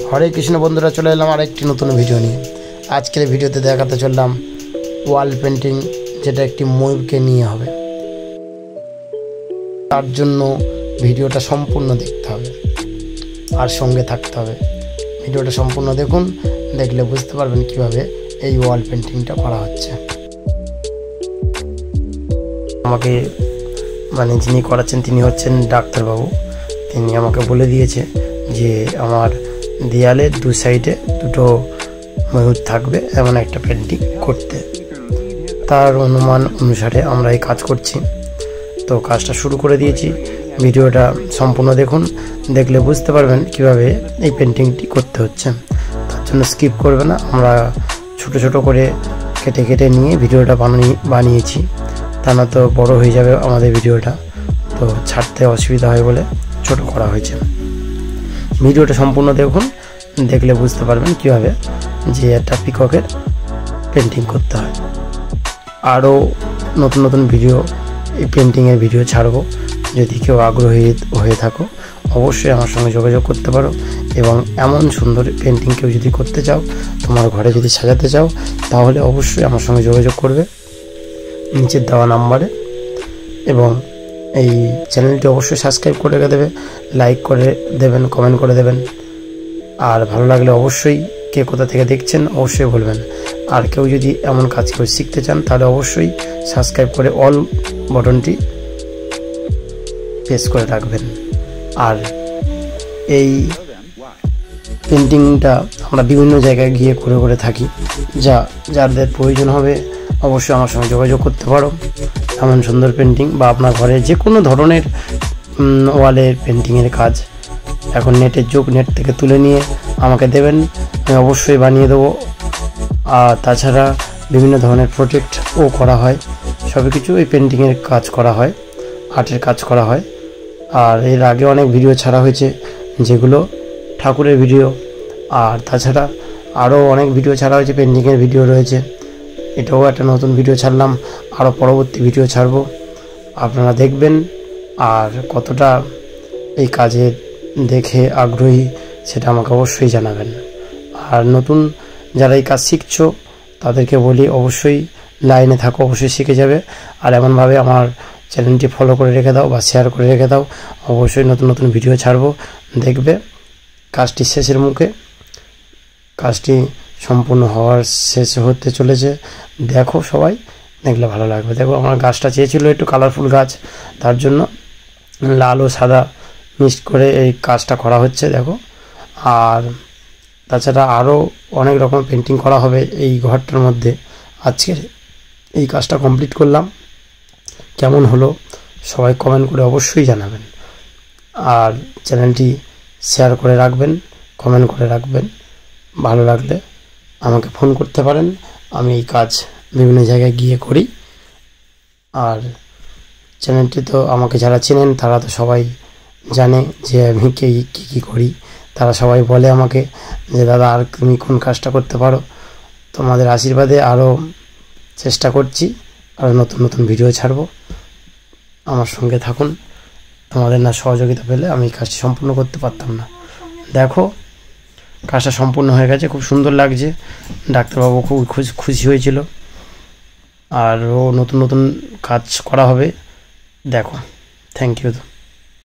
হরে কৃষ্ণ বন্ধুরা, চলে এলাম আরেকটি নতুন ভিডিও নিয়ে। আজকের ভিডিওতে দেখাতে চললাম ওয়াল পেন্টিং, যেটা একটি ময়ূরকে নিয়ে হবে। তার জন্য ভিডিওটা সম্পূর্ণ দেখতে হবে আর সঙ্গে থাকতে হবে। ভিডিওটা সম্পূর্ণ দেখুন, দেখলে বুঝতে পারবেন কিভাবে এই ওয়াল পেন্টিংটা করা হচ্ছে। আমাকে যিনি করাচ্ছেন তিনি হচ্ছেন ডাক্তারবাবু। তিনি আমাকে বলে দিয়েছে যে আমার দেয়ালে দু সাইডে দুটো ময়ূর থাকবে এমন একটা পেন্টিং করতে। তার অনুমান অনুসারে আমরা এই কাজ করছি। তো কাজটা শুরু করে দিয়েছি। ভিডিওটা সম্পূর্ণ দেখুন, দেখলে বুঝতে পারবেন কিভাবে এই পেন্টিংটি করতে হচ্ছে। তার জন্য স্কিপ করবে না। আমরা ছোট ছোট করে কেটে কেটে নিয়ে ভিডিওটা বানিয়েছি, তা না তো বড় হয়ে যাবে আমাদের ভিডিওটা, তো ছাড়তে অসুবিধা হয় বলে ছোট করা হয়েছে। ভিডিওটা সম্পূর্ণ দেখুন, দেখলে বুঝতে পারবেন কিভাবে যে একটা পিককের পেন্টিং করতে হয়। আরও নতুন নতুন ভিডিও, এই পেন্টিংয়ের ভিডিও ছাড়বো। যদি কেউ আগ্রহী হয়ে থাকো অবশ্যই আমার সঙ্গে যোগাযোগ করতে পারো। এবং এমন সুন্দর পেন্টিং কেউ যদি করতে চাও, তোমার ঘরে যদি সাজাতে চাও, তাহলে অবশ্যই আমার সঙ্গে যোগাযোগ করবে নিচের দেওয়া নাম্বারে। এবং এই চ্যানেলটি অবশ্যই সাবস্ক্রাইব করে রেখে দেবে, লাইক করে দেবেন, কমেন্ট করে দেবেন। আর ভালো লাগলে অবশ্যই কে কোথা থেকে দেখছেন অবশ্যই বলবেন। আর কেউ যদি এমন কাজ কেউ শিখতে চান তাহলে অবশ্যই সাবস্ক্রাইব করে অল বাটনটি প্রেস করে রাখবেন। আর এই পেন্টিংটা আমরা বিভিন্ন জায়গায় গিয়ে করে থাকি। যাদের প্রয়োজন হবে অবশ্যই আমার সঙ্গে যোগাযোগ করতে পারো। এমন সুন্দর পেন্টিং বা আপনার ঘরে যে কোনো ধরনের ওয়ালের পেন্টিংয়ের কাজ, এখন নেটের যুগ, নেট থেকে তুলে নিয়ে আমাকে দেবেন, আমি অবশ্যই বানিয়ে দেবো। আর তাছাড়া বিভিন্ন ধরনের প্রজেক্টও করা হয়, সব কিছু এই পেন্টিংয়ের কাজ করা হয়, আর্টের কাজ করা হয়। আর এর আগে অনেক ভিডিও ছাড়া হয়েছে যেগুলো ঠাকুরের ভিডিও। আর তাছাড়া আরও অনেক ভিডিও ছাড়া হয়েছে, পেন্টিংয়ের ভিডিও রয়েছে। এটাও একটা নতুন ভিডিও ছাড়লাম, আরও পরবর্তী ভিডিও ছাড়বো, আপনারা দেখবেন। আর কতটা এই কাজে দেখে আগ্রহী সেটা আমাকে অবশ্যই জানাবেন। আর নতুন যারা এই কাজ শিখছো তাদেরকে বলি অবশ্যই লাইনে থাকো, অবশ্যই শিখে যাবে। আর এমনভাবে আমার চ্যানেলটি ফলো করে রেখে দাও বা শেয়ার করে রেখে দাও, অবশ্যই নতুন নতুন ভিডিও ছাড়বো, দেখবে। কাজটি শেষের মুখে, কাজটি সম্পূর্ণ হওয়ার শেষ হতে চলেছে। দেখো সবাই, দেখলে ভালো লাগবে। দেখো আমার গাছটা চেয়েছিল একটু কালারফুল গাছ, তার জন্য লাল ও সাদা মিক্সড করে এই কাজটা করা হচ্ছে, দেখো। আর তাছাড়া আরও অনেক রকম পেন্টিং করা হবে এই ঘরটার মধ্যে। আজকের এই কাজটা কমপ্লিট করলাম, কেমন হলো সবাই কমেন্ট করে অবশ্যই জানাবেন। আর চ্যানেলটি শেয়ার করে রাখবেন, কমেন্ট করে রাখবেন। ভালো লাগলে আমাকে ফোন করতে পারেন, আমি এই কাজ বিভিন্ন জায়গায় গিয়ে করি। আর চ্যানেলটি তো আমাকে যারা চেনেন তারা তো সবাই জানে যে আমি কী করি। তারা সবাই বলে আমাকে যে দাদা আর তুমি কোন কাজটা করতে পারো। তোমাদের আশীর্বাদে আরও চেষ্টা করছি, আরও নতুন নতুন ভিডিও ছাড়বো। আমার সঙ্গে থাকুন, তোমাদের না সহযোগিতা পেলে আমি এই কাজটি সম্পূর্ণ করতে পারতাম না। দেখো কাজটা সম্পূর্ণ হয়ে গেছে, খুব সুন্দর লাগছে। ডাক্তারবাবু খুব খুশি হয়েছিল। আরও নতুন নতুন কাজ করা হবে, দেখো। Thank you.